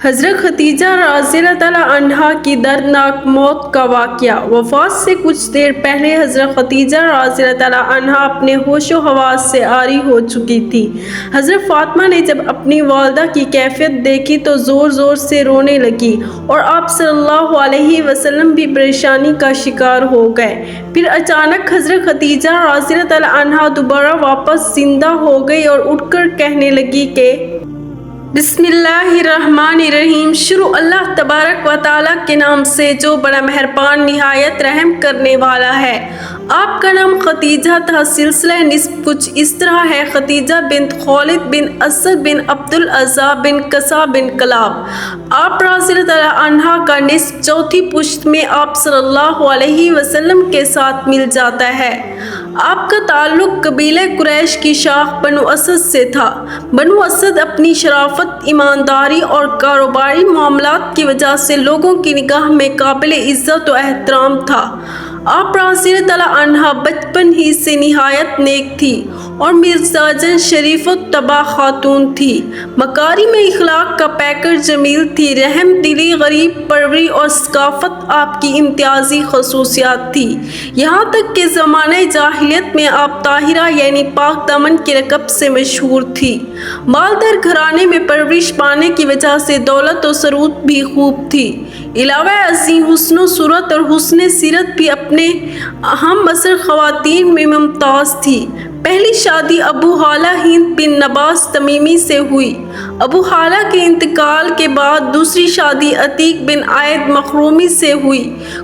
حضرت خدیجہ رضی اللہ تعالیٰ عنہا کی دردناک موت کا واقعہ۔ وفات سے کچھ دیر پہلے حضرت خدیجہ رضی اللہ تعالیٰ عنہا اپنے ہوش و حواس سے عاری ہو چکی تھی۔ حضرت فاطمہ نے جب اپنی والدہ کی کیفیت دیکھی تو زور زور سے رونے لگی اور آپ صلی اللہ علیہ وسلم بھی پریشانی کا شکار ہو گئے۔ پھر اچانک حضرت خدیجہ رضی اللہ تعالیٰ عنہا دوبارہ واپس زندہ ہو گئی اور اٹھ کر کہنے لگی کہ بسم اللہ الرحمن الرحیم، شروع اللہ تبارک و تعالیٰ کے نام سے جو بڑا مہربان نہایت رحم کرنے والا ہے۔ آپ کا نام خدیجہ تھا۔ سلسلہ نسب کچھ اس طرح ہے: خدیجہ بنت خولد بن اسد بن عبد العزیٰ بن قصا بن کلاب۔ آپ رضی اللہ تعالیٰ عنہا کا نسب چوتھی پشت میں آپ صلی اللہ علیہ وسلم کے ساتھ مل جاتا ہے۔ آپ کا تعلق قبیلہ قریش کی شاخ بنو اسد سے تھا۔ بنو اسد اپنی شرافت، ایمانداری اور کاروباری معاملات کی وجہ سے لوگوں کی نگاہ میں قابل عزت و احترام تھا۔ آپ رضی اللہ تعالیٰ عنہا بچپن ہی سے نہایت نیک تھی اور مزاجاً شریف و طبع خاتون تھی۔ مکارم اخلاق کا پیکر جمیل تھی۔ رحم دلی، غریب پروری اور ثقافت آپ کی امتیازی خصوصیات تھی۔ یہاں تک کہ زمانہ جاہلیت میں آپ طاہرہ یعنی پاک دامن کے لقب سے مشہور تھی۔ مالدار گھرانے میں پرورش پانے کی وجہ سے دولت و ثروت بھی خوب تھی۔ علاوہ ازیں حسن و صورت اور حسن سیرت بھی اپنے ہم عصر خواتین میں ممتاز تھی۔ پہلی شادی ابو ہالہ ہند بن نباس تمیمی سے ہوئی۔ ابو ہالہ کے انتقال کے بعد دوسری شادی عتیق بن عائد مخرومی سے ہوئی۔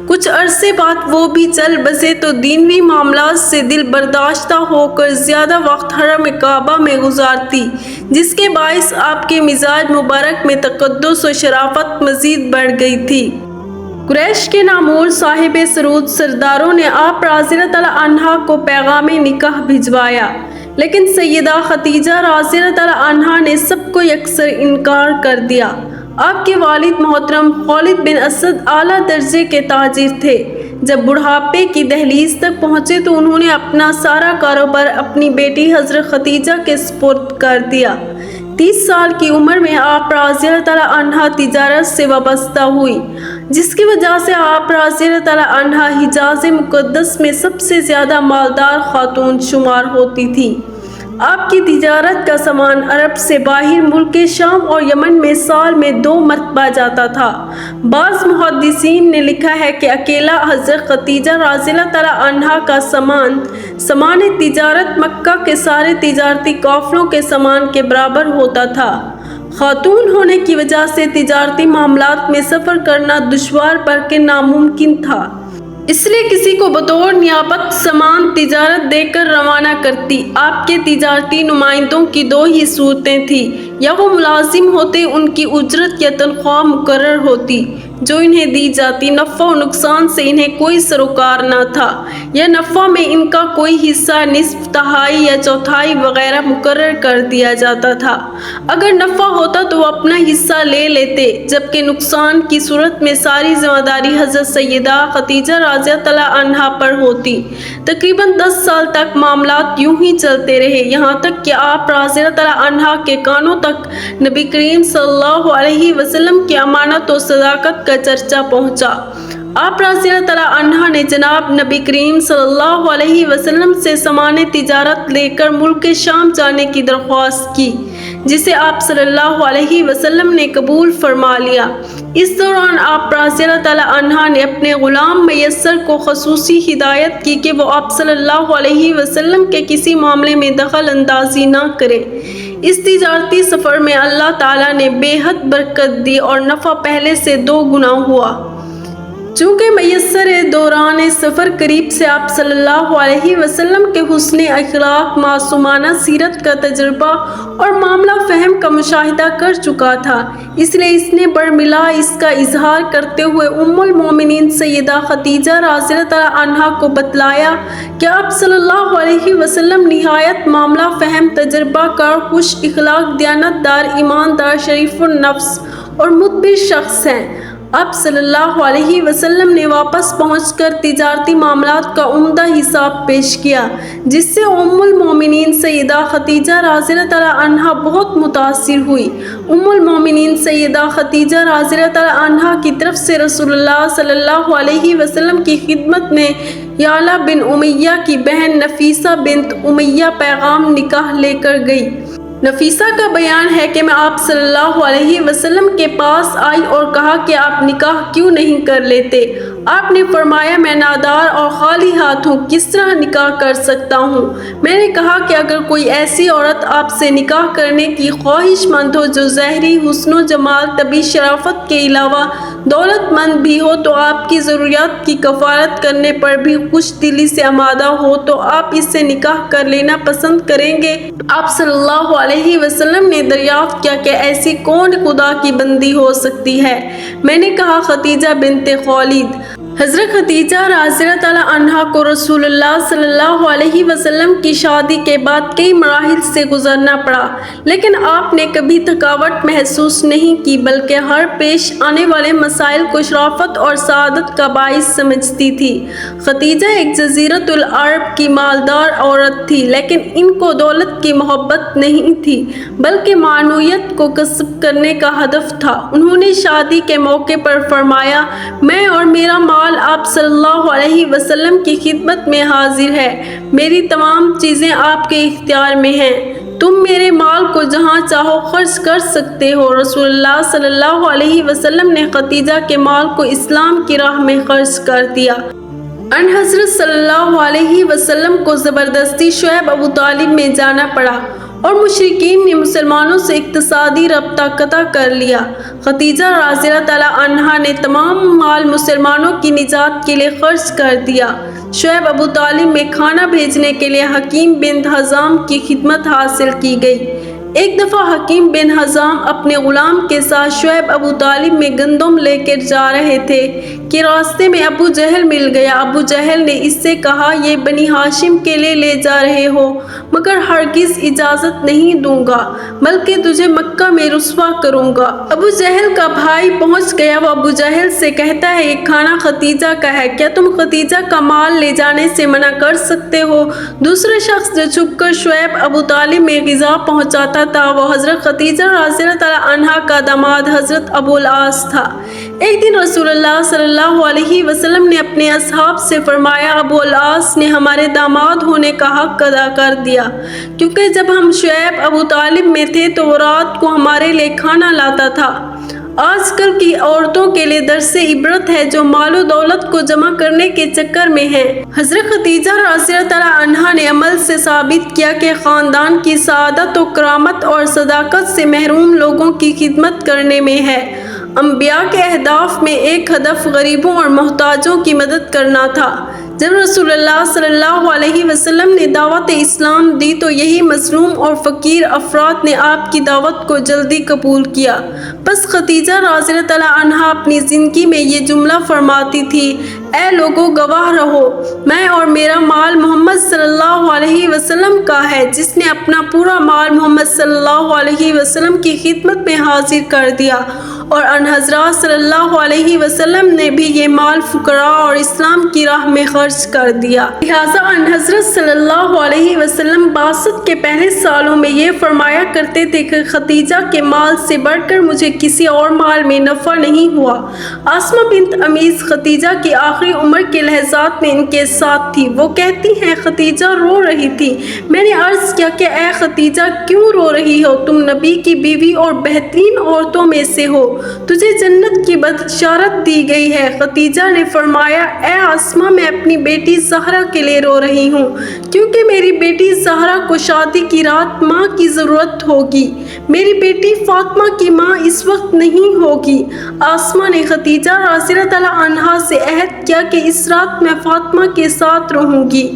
کچھ عرصے بعد وہ بھی چل بسے تو دینوی معاملات سے دل برداشتہ ہو کر زیادہ وقت حرم کعبہ میں گزارتی، جس کے باعث آپ کے مزاج مبارک میں تقدس و شرافت مزید بڑھ گئی تھی۔ قریش کے نامور صاحب سرود سرداروں نے آپ رضی اللہ تعالیٰ عنہا کو پیغام نکاح بھجوایا، لیکن سیدہ خدیجہ رضی اللہ تعالیٰ عنہا نے سب کو یکسر انکار کر دیا۔ آپ کے والد محترم خولد بن اسد اعلیٰ درجے کے تاجر تھے۔ جب بڑھاپے کی دہلیز تک پہنچے تو انہوں نے اپنا سارا کاروبار اپنی بیٹی حضرت خدیجہ کے سپرد کر دیا۔ 30 سال کی عمر میں آپ رضی اللہ تعالیٰ عنہا تجارت سے وابستہ ہوئی، جس کی وجہ سے آپ رضی اللہ تعالیٰ عنہا حجاز مقدس میں سب سے زیادہ مالدار خاتون شمار ہوتی تھی۔ آپ کی تجارت کا سامان عرب سے باہر ملک شام اور یمن میں سال میں 2 مرتبہ جاتا تھا۔ بعض محدثین نے لکھا ہے کہ اکیلا حضرت خدیجہ رضی اللہ تعالیٰ عنہا کا سامان تجارت مکہ کے سارے تجارتی قافلوں کے سامان کے برابر ہوتا تھا۔ خاتون ہونے کی وجہ سے تجارتی معاملات میں سفر کرنا دشوار بلکہ ناممکن تھا، اس لیے کسی کو بطور نیابت سامان تجارت دے کر روانہ کرتی۔ آپ کے تجارتی نمائندوں کی 2 ہی صورتیں تھیں: یا وہ ملازم ہوتے، ان کی اجرت یا تنخواہ مقرر ہوتی جو انہیں دی جاتی، نفع و نقصان سے انہیں کوئی سروکار نہ تھا، یا نفع میں ان کا کوئی حصہ نصف، تہائی یا چوتھائی وغیرہ مقرر کر دیا جاتا تھا۔ اگر نفع ہوتا تو وہ اپنا حصہ لے لیتے، جبکہ نقصان کی صورت میں ساری ذمہ داری حضرت سیدہ خدیجہ رضی اللہ عنہا پر ہوتی۔ تقریباً 10 سال تک معاملات یوں ہی چلتے رہے، یہاں تک کہ آپ رضی اللہ عنہا کے کانوں تک نبی کریم صلی اللہ علیہ وسلم کی امانت و صداقت کا چرچا پہنچا۔ آپ رضی اللہ عنہا نے جناب نبی کریم صلی اللہ علیہ وسلم سے سامان تجارت لے کر ملک شام جانے کی درخواست کی، جسے آپ صلی اللہ علیہ وسلم نے قبول فرما لیا۔ اس دوران آپ رضی اللہ عنہا نے اپنے غلام میسر کو خصوصی ہدایت کی کہ وہ آپ صلی اللہ علیہ وسلم کے کسی معاملے میں دخل اندازی نہ کرے۔ اس تجارتی سفر میں اللہ تعالیٰ نے بے حد برکت دی اور نفع پہلے سے 2 گنا ہوا۔ چونکہ میسر دوران سفر قریب سے آپ صلی اللہ علیہ وسلم کے حسن اخلاق، معصومانہ سیرت کا تجربہ اور معاملہ فہم کا مشاہدہ کر چکا تھا، اس لیے اس نے برملا اس کا اظہار کرتے ہوئے ام المومنین سیدہ خدیجہ رضی اللہ عنہا کو بتلایا کہ آپ صلی اللہ علیہ وسلم نہایت معاملہ فہم، تجربہ کار، خوش اخلاق، دیانت دار، ایماندار، شریف النفس اور مدبر شخص ہیں۔ آپ صلی اللہ علیہ وسلم نے واپس پہنچ کر تجارتی معاملات کا عمدہ حساب پیش کیا، جس سے ام المومنین سیدہ خدیجہ رضی اللہ تعالیٰ عنہا بہت متاثر ہوئی۔ ام المومنین سیدہ خدیجہ رضی اللہ تعالیٰ عنہا کی طرف سے رسول اللہ صلی اللہ علیہ وسلم کی خدمت میں یعلا بن امیہ کی بہن نفیسہ بنت امیہ پیغام نکاح لے کر گئی۔ نفیسہ کا بیان ہے کہ میں آپ صلی اللہ علیہ وسلم کے پاس آئی اور کہا کہ آپ نکاح کیوں نہیں کر لیتے؟ آپ نے فرمایا میں نادار اور خالی ہاتھ ہوں، کس طرح نکاح کر سکتا ہوں؟ میں نے کہا کہ اگر کوئی ایسی عورت آپ سے نکاح کرنے کی خواہش مند ہو جو ظاہری حسن و جمال، طبی شرافت کے علاوہ دولت مند بھی ہو تو آپ کی ضروریات کی کفالت کرنے پر بھی خوش دلی سے آمادہ ہو تو آپ اس سے نکاح کر لینا پسند کریں گے؟ آپ صلی اللہ علیہ وسلم نے دریافت کیا کہ ایسی کون خدا کی بندی ہو سکتی ہے؟ میں نے کہا خدیجہ بنت خویلد۔ حضرت خدیجہ رضی اللہ تعالیٰ عنہا کو رسول اللہ صلی اللہ علیہ وسلم کی شادی کے بعد کئی مراحل سے گزرنا پڑا، لیکن آپ نے کبھی تھکاوٹ محسوس نہیں کی، بلکہ ہر پیش آنے والے مسائل کو شرافت اور سعادت کا باعث سمجھتی تھی۔ خدیجہ ایک جزیرۃ العرب کی مالدار عورت تھی، لیکن ان کو دولت کی محبت نہیں تھی، بلکہ معنویت کو کسب کرنے کا ہدف تھا۔ انہوں نے شادی کے موقع پر فرمایا، میں اور میرا مال آپ صلی اللہ علیہ وسلم کی خدمت میں حاضر ہے، میری تمام چیزیں آپ کے اختیار میں ہیں، تم میرے مال کو جہاں چاہو خرچ کر سکتے ہو۔ رسول اللہ صلی اللہ علیہ وسلم نے خدیجہ کے مال کو اسلام کی راہ میں خرچ کر دیا۔ ان حضرت صلی اللہ علیہ وسلم کو زبردستی شعیب ابو طالب میں جانا پڑا اور مشرکین نے مسلمانوں سے اقتصادی رابطہ قطع کر لیا۔ خدیجہ رضی اللہ تعالیٰ عنہا نے تمام مال مسلمانوں کی نجات کے لیے خرچ کر دیا۔ شعیب ابو طالب میں کھانا بھیجنے کے لیے حکیم بن حزام کی خدمت حاصل کی گئی۔ ایک دفعہ حکیم بن حزام اپنے غلام کے ساتھ شعیب ابو طالب میں گندم لے کر جا رہے تھے کہ راستے میں ابو جہل مل گیا۔ ابو جہل نے اس سے کہا، یہ بنی ہاشم کے لیے لے جا رہے ہو، مگر ہرگز اجازت نہیں دوں گا، بلکہ تجھے مکہ میں رسوا کروں گا۔ ابو جہل کا بھائی پہنچ گیا، وہ ابو جہل سے کہتا ہے، یہ کھانا خدیجہ کا ہے، کیا تم خدیجہ کا مال لے جانے سے منع کر سکتے ہو؟ دوسرا شخص جو چھپ کر شعیب ابو طالب میں غذا پہنچاتا تھا وہ حضرت خدیجہ رضی اللہ تعالیٰ عنہا کا داماد حضرت ابو العاص تھا۔ ایک دن رسول اللہ صلی اللہ علیہ وسلم نے اپنے اصحاب سے فرمایا، ابو العاص نے ہمارے داماد ہونے کا حق ادا کر دیا، کیونکہ جب ہم شعیب ابو طالب میں تھے تو وہ رات کو ہمارے لیے کھانا لاتا تھا۔ آج کل کی عورتوں کے لیے درس عبرت ہے جو مال و دولت کو جمع کرنے کے چکر میں ہیں۔ حضرت خدیجہ رضی اللہ تعالیٰ عنہا نے عمل سے ثابت کیا کہ خاندان کی سعادت و کرامت اور صداقت سے محروم لوگوں کی خدمت کرنے میں ہے۔ انبیاء کے اہداف میں ایک ہدف غریبوں اور محتاجوں کی مدد کرنا تھا۔ جب رسول اللہ صلی اللہ علیہ وسلم نے دعوت اسلام دی تو یہی مظلوم اور فقیر افراد نے آپ کی دعوت کو جلدی قبول کیا۔ بس خدیجہ رضی اللہ تعالیٰ عنہا اپنی زندگی میں یہ جملہ فرماتی تھی، اے لوگوں گواہ رہو، میں اور میرا مال محمد صلی اللہ علیہ وسلم کا ہے، جس نے اپنا پورا مال محمد صلی اللہ علیہ وسلم کی خدمت میں حاضر کر دیا، اور ان حضرات صلی اللہ علیہ وسلم نے بھی یہ مال فقراء اور اسلام کی راہ میں خرچ کر دیا۔ لہٰذا ان حضرت صلی اللہ علیہ وسلم بعثت کے پہلے سالوں میں یہ فرمایا کرتے تھے کہ خدیجہ کے مال سے بڑھ کر مجھے کسی اور مال میں نفع نہیں ہوا۔ آسمہ بنت امیس خدیجہ کی آخری عمر کے لحظات میں ان کے ساتھ تھی۔ وہ کہتی ہیں، خدیجہ رو رہی تھی، میں نے عرض کیا کہ اے خدیجہ کیوں رو رہی ہو؟ تم نبی کی بیوی اور بہترین عورتوں میں سے ہو، تجھے جنت کی بشارت دی گئی ہے۔ خدیجہ نے فرمایا، اے آسمہ میں اپنی بیٹی زہرا کے لیے رو رہی ہوں، کیونکہ میری بیٹی زہرا کو شادی کی رات ماں کی ضرورت ہوگی، میری بیٹی فاطمہ کی ماں اس وقت نہیں ہوگی۔ آسمہ نے خدیجہ رضی اللہ تعالیٰ عنہا سے عہد کیا کہ اس رات میں فاطمہ کے ساتھ رہوں گی۔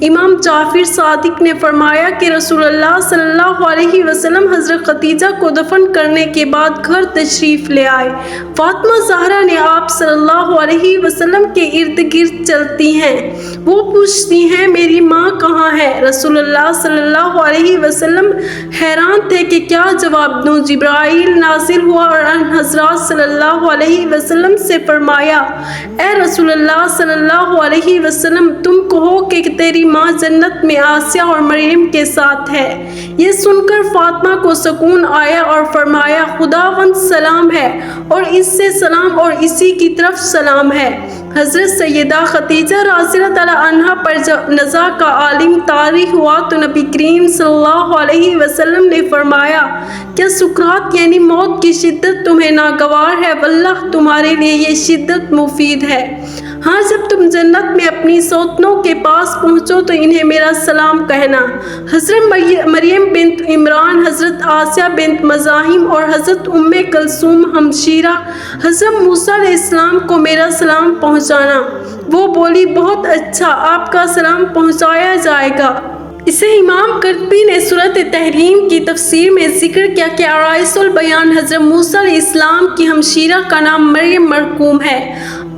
امام جعفر صادق نے فرمایا کہ رسول اللہ صلی اللہ علیہ وسلم حضرت خدیجہ کو دفن کرنے کے بعد گھر تشریف لے چلے آئے۔ فاطمہ زہرا نے آپ صلی اللہ علیہ وسلم کے ارد گرد چلتی ہیں۔ وہ پوچھتی ہیں میری ماں کہاں ہے؟ رسول اللہ صلی اللہ علیہ وسلم حیران تھے کہ کیا جواب دوں۔ جبرائیل نازل ہوا اور حضرات صلی اللہ علیہ وسلم سے فرمایا، اے رسول اللہ صلی اللہ علیہ وسلم، تم کہو کہ تیری ماں جنت میں آسیہ اور مریم کے ساتھ ہے۔ یہ سن کر فاطمہ کو سکون آیا اور فرمایا، خداوند سلام ہے اور اس سے سلام اور اسی کی طرف سلام ہے۔ حضرت سیدہ خدیجہ رضی اللہ تعالیٰ عنہا پر جب نزا کا عالم طاری ہوا تو نبی کریم صلی اللہ علیہ وسلم نے فرمایا، کیا سکرات یعنی موت کی شدت تمہیں ناگوار ہے؟ واللہ تمہارے لیے یہ شدت مفید ہے۔ ہاں، جب تم جنت میں اپنی سوتنوں کے پاس پہنچو تو انہیں میرا سلام کہنا۔ حضرت مریم بنت عمران، حضرت آسیہ بنت مزاحم اور حضرت ام کلثوم ہمشیرہ حضرت موسیٰ علیہ السلام کو میرا سلام پہنچانا۔ وہ بولی، بہت اچھا، آپ کا سلام پہنچایا جائے گا۔ اسے امام قرطبی نے سورۃ تحریم کی تفسیر میں ذکر کیا کہ عرائس البیان حضرت موسیٰ علیہ السلام کی ہمشیرہ کا نام مریم مرقوم ہے۔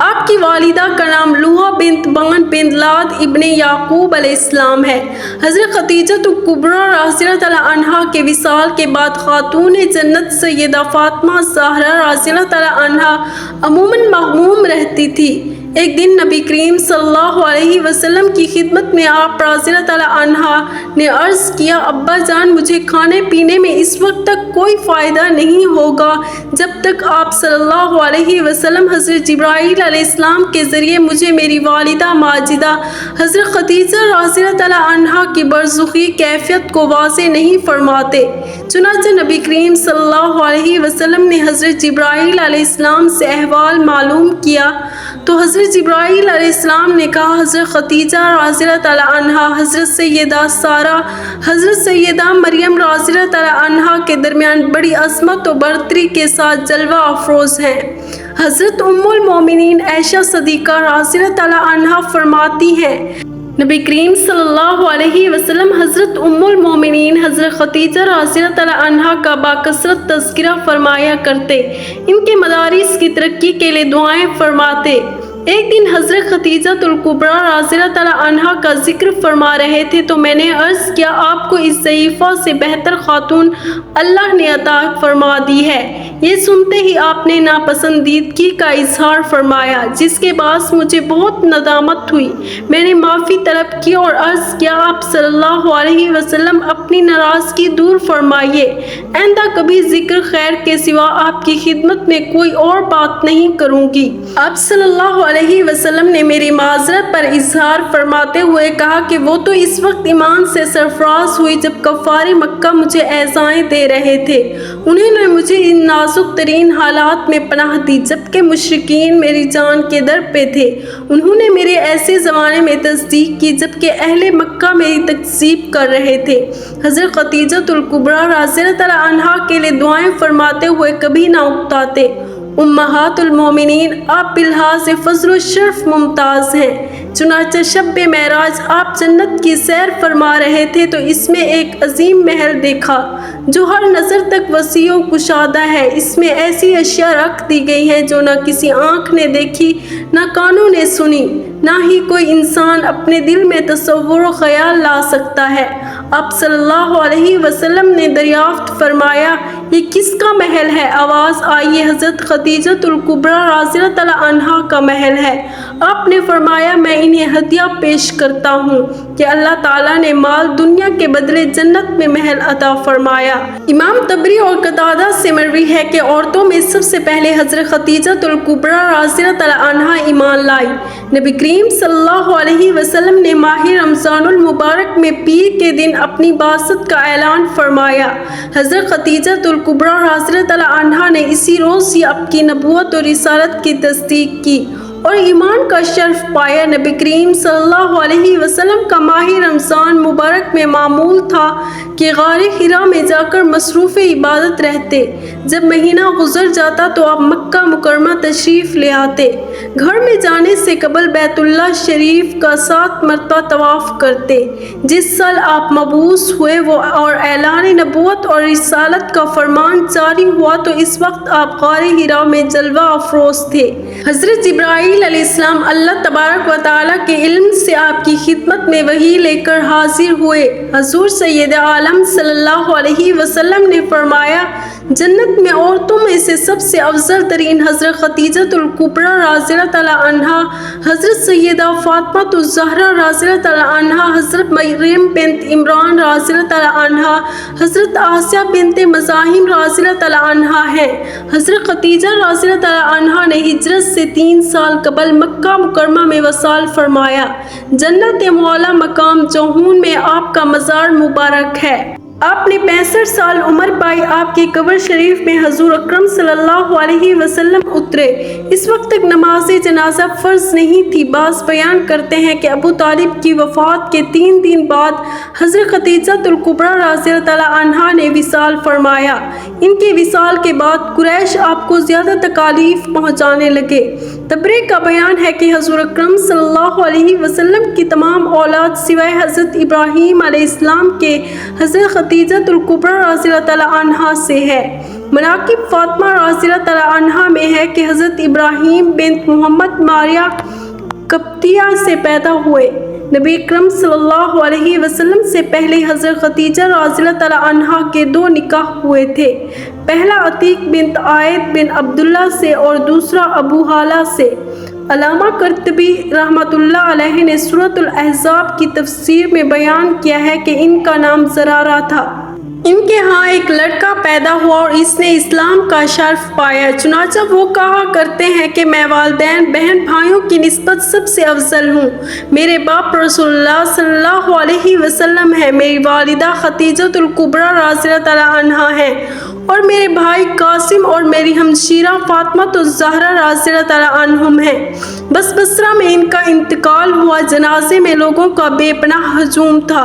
آپ کی والدہ کا نام لوحہ بنت بان بن لاد ابن یعقوب علیہ السلام ہے۔ حضرت خدیجہ کبریٰ رضی اللہ تعالیٰ عنہا کے وصال کے بعد خاتون جنت سیدہ فاطمہ زہرا رضی اللہ تعالیٰ عنہا عموماً مغموم رہتی تھی۔ ایک دن نبی کریم صلی اللہ علیہ وسلم کی خدمت میں آپ رضی اللہ تعالیٰ عنہا نے عرض کیا، ابا جان، مجھے کھانے پینے میں اس وقت تک کوئی فائدہ نہیں ہوگا جب تک آپ صلی اللہ علیہ وسلم حضرت جبرائیل علیہ السلام کے ذریعے مجھے میری والدہ ماجدہ حضرت خدیجہ رضی اللہ تعالیٰ عنہا کی برزخی کیفیت کو واضح نہیں فرماتے۔ چنانچہ نبی کریم صلی اللہ علیہ وسلم نے حضرت جبرائیل علیہ السلام سے احوال معلوم کیا تو حضرت جبرائیل علیہ السلام نے کہا، حضرت خدیجہ رضی اللہ تعالیٰ عنہا، حضرت سیدہ سارہ، حضرت سیدہ مریم رضی اللہ تعالیٰ عنہا کے درمیان بڑی عظمت و برتری کے ساتھ جلوہ افروز ہیں۔ حضرت ام المومنین عائشہ صدیقہ رضی اللہ تعالیٰ عنہا فرماتی ہیں، نبی کریم صلی اللہ علیہ وسلم حضرت ام المومنین حضرت خدیجہ رضی اللہ تعالیٰ عنہا کا باکثرت تذکرہ فرمایا کرتے، ان کے مدارس کی ترقی کے لیے دعائیں فرماتے۔ ایک دن حضرت خدیجہ کبریٰ رضی اللہ تعالیٰ عنہا کا ذکر فرما رہے تھے تو میں نے عرض کیا، آپ کو اس ضعیفہ سے بہتر خاتون اللہ نے عطا فرما دی ہے۔ یہ سنتے ہی آپ نے ناپسندیدگی کا اظہار فرمایا، جس کے باعث مجھے بہت ندامت ہوئی۔ میں نے معافی طلب کی اور عرض کیا، آپ صلی اللہ علیہ وسلم اپنی ناراضگی دور فرمائیے، آئندہ کبھی ذکر خیر کے سوا آپ کی خدمت میں کوئی اور بات نہیں کروں گی۔ آپ صلی اللہ علیہ وسلم نے میری معذرت پر اظہار فرماتے ہوئے کہا کہ وہ تو اس وقت ایمان سے سرفراز ہوئی جب کفار مکہ مجھے ایذائیں دے رہے تھے۔ انہوں نے مجھے ان نازک ترین حالات میں پناہ دی جبکہ مشرکین میری جان کے در پہ تھے۔ انہوں نے میرے ایسے زمانے میں تصدیق کی جبکہ اہل مکہ میری تکذیب کر رہے تھے۔ حضرت خدیجہ کبریٰ رضی اللہ تعالیٰ عنہا کے لیے دعائیں فرماتے ہوئے کبھی نہ اکتاتے۔ امہات المومنین، آپ بلحاظ فضل و شرف ممتاز ہیں۔ چنانچہ شب معراج آپ جنت کی سیر فرما رہے تھے تو اس میں ایک عظیم محل دیکھا جو ہر نظر تک وسیع و کشادہ ہے۔ اس میں ایسی اشیاء رکھ دی گئی ہیں جو نہ کسی آنکھ نے دیکھی، نہ کانوں نے سنی، نہ ہی کوئی انسان اپنے دل میں تصور و خیال لا سکتا ہے۔ آپ صلی اللہ علیہ وسلم نے دریافت فرمایا، یہ کس کا محل ہے؟ آواز آئی، حضرت خدیجہ کبریٰ رضی اللہ تعالیٰ عنہا کا محل ہے۔ آپ نے فرمایا، میں انہیں ہدیہ پیش کرتا ہوں کہ اللہ تعالیٰ نے مال دنیا کے بدلے جنت میں محل عطا فرمایا۔ امام طبری اور قتادہ سے مروی ہے کہ عورتوں میں سب سے پہلے حضرت خدیجہ کبریٰ رضی اللہ تعالیٰ عنہا ایمان لائی۔ نبی کریم صلی اللہ علیہ وسلم نے ماہ رمضان المبارک میں پیر کے دن اپنی بعثت کا اعلان فرمایا۔ حضرت خدیجہ کبریٰ رضی اللہ تعالیٰ عنہا نے اسی روز ہی آپ کی نبوت اور رسالت کی تصدیق کی۔ اور ایمان کا شرف پایا۔ نبی کریم صلی اللہ علیہ وسلم کا ماہ رمضان مبارک میں معمول تھا کہ غار حرا میں جا کر مصروف عبادت رہتے۔ جب مہینہ گزر جاتا تو آپ مکہ مکرمہ تشریف لے آتے۔ گھر میں جانے سے قبل بیت اللہ شریف کا 7 مرتبہ طواف کرتے۔ جس سال آپ مبعوث ہوئے وہ اور اعلان نبوت اور رسالت کا فرمان جاری ہوا تو اس وقت آپ غار حرا میں جلوہ افروز تھے۔ حضرت جبرائیل علیہ السلام اللہ تبارک و تعالیٰ کے علم سے آپ کی خدمت میں وحی لے کر حاضر ہوئے۔ حضور سید عالم صلی اللہ علیہ وسلم نے فرمایا، جنت میں عورتوں میں سے سب سے افضل ترین حضرت خدیجہ الکبریٰ رضی اللہ تعالیٰ عنہا، حضرت سیدہ فاطمہ الزہرا رضی اللہ تعالیٰ عنہا، حضرت مریم بنت عمران رضی اللہ تعالیٰ عنہا، حضرت آسیہ بنت مزاحم رضی اللہ تعالیٰ عنہا ہیں۔ حضرت خدیجہ رضی اللہ تعالیٰ عنہا نے ہجرت سے 3 سال قبل مکہ مکرمہ میں وصال فرمایا۔ جنت مولا مقام جوہون میں آپ کا مزار مبارک ہے۔ آپ نے 65 سال عمر پائی۔ آپ کی قبر شریف میں حضور اکرم صلی اللہ علیہ وسلم اترے۔ اس وقت تک نماز جنازہ فرض نہیں تھی۔ بعض بیان کرتے ہیں کہ ابو طالب کی وفات کے 3 دن بعد حضرت خدیجہ الکبریٰ رضی اللہ تعالیٰ عنہا نے وصال فرمایا۔ ان کے وصال کے بعد قریش آپ کو زیادہ تکالیف پہنچانے لگے۔ تبری کا بیان ہے کہ حضور اکرم صلی اللہ علیہ وسلم کی تمام اولاد سوائے حضرت ابراہیم علیہ السلام کے حضرت خدیجہ الکبریٰ رضی اللہ تعالیٰ عنہا سے ہے۔ مناقب فاطمہ رضی اللہ تعالیٰ عنہا میں ہے کہ حضرت ابراہیم بنت محمد ماریہ قبطیہ سے پیدا ہوئے۔ نبی اکرم صلی اللہ علیہ وسلم سے پہلے حضرت خدیجہ رضی اللہ تعالیٰ عنہا کے 2 نکاح ہوئے تھے۔ پہلا عتیق بنت عائد بن عبداللہ سے اور دوسرا ابو حالہ سے۔ علامہ قرطبی رحمۃ اللہ علیہ نے سورۃ الاحزاب کی تفسیر میں بیان کیا ہے کہ ان کا نام زرارہ تھا۔ ان کے ہاں ایک لڑکا پیدا ہوا اور اس نے اسلام کا شرف پایا۔ چنانچہ وہ کہا کرتے ہیں کہ میں والدین بہن بھائیوں کی نسبت سب سے افضل ہوں۔ میرے باپ رسول اللہ صلی اللہ علیہ وسلم ہیں، میری والدہ خدیجہ الکبریٰ رضی اللہ تعالیٰ عنہا ہیں اور میرے بھائی قاسم اور میری ہمشیرہ فاطمہ الزہرا رضی اللہ تعالیٰ عنہم ہیں۔ بس بصرہ میں ان کا انتقال ہوا۔ جنازے میں لوگوں کا بے پناہ ہجوم تھا،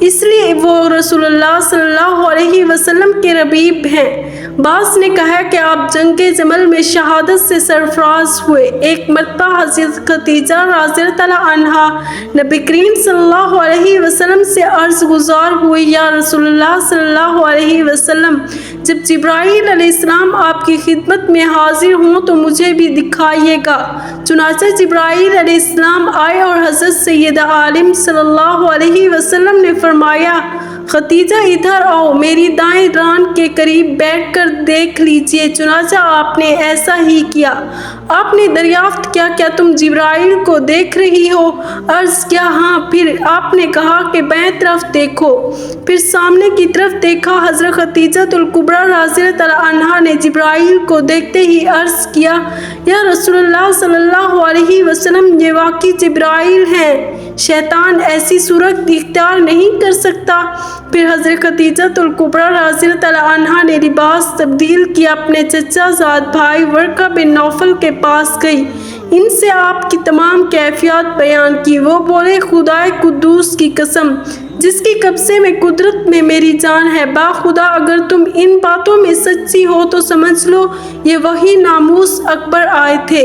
اس لیے وہ رسول اللہ صلی اللہ علیہ وسلم کے ربیب ہیں۔ بعض نے کہا کہ آپ جنگ جمل میں شہادت سے سرفراز ہوئے۔ ایک مرتبہ حضرت خدیجہ رضی اللہ تعالیٰ عنہا نبی کریم صلی اللہ علیہ وسلم سے عرض گزار ہوئی، یا رسول اللہ صلی اللہ علیہ وسلم، جب جبرائیل علیہ السلام آپ کی خدمت میں حاضر ہوں تو مجھے بھی دکھائیے گا۔ چنانچہ جبرائیل علیہ السلام آئے اور حضرت سید عالم صلی اللہ علیہ وسلم نے فرمایا، خدیجہ ادھر آؤ، میری دائیں ران کے قریب بیٹھ کر دیکھ لیجئے۔ چنانچہ آپ نے ایسا ہی کیا۔ آپ نے دریافت کیا، کیا تم جبرائیل کو دیکھ رہی ہو؟ عرض کیا ہاں۔ پھر آپ نے کہا کہ بائیں طرف دیکھو۔ پھر سامنے کی طرف دیکھا۔ حضرت خدیجہ الکبریٰ رضی اللہ تعالیٰ عنہا نے جبرائیل کو دیکھتے ہی عرض کیا، یا رسول اللہ صلی اللہ علیہ وسلم، یہ واقعی جبرائیل ہیں، شیطان ایسی صورت اختیار نہیں کر سکتا۔ پھر حضرت خدیجہ الکبریٰ رضی اللہ تعالیٰ عنہا نے لباس تبدیل کیا، اپنے چچا زاد بھائی ورقہ بن نوفل کے پاس گئی، ان سے آپ کی تمام کیفیات بیان کی۔ وہ بولے، خدائے قدوس کی قسم جس کی قبضے میں قدرت میں میری جان ہے، باخدا اگر تم ان باتوں میں سچی ہو تو سمجھ لو یہ وہی ناموس اکبر آئے تھے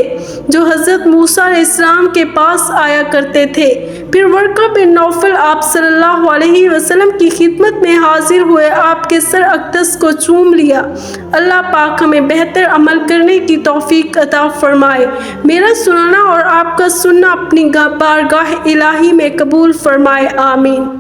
جو حضرت موسیٰ علیہ السلام کے پاس آیا کرتے تھے۔ پھر ورقہ بن نوفل آپ صلی اللہ علیہ وسلم کی خدمت میں حاضر ہوئے، آپ کے سر اقدس کو چوم لیا۔ اللہ پاک ہمیں بہتر عمل کرنے کی توفیق عطا فرمائے۔ میرا سننا اور آپ کا سننا اپنی بارگاہ الہی میں قبول فرمائے، آمین۔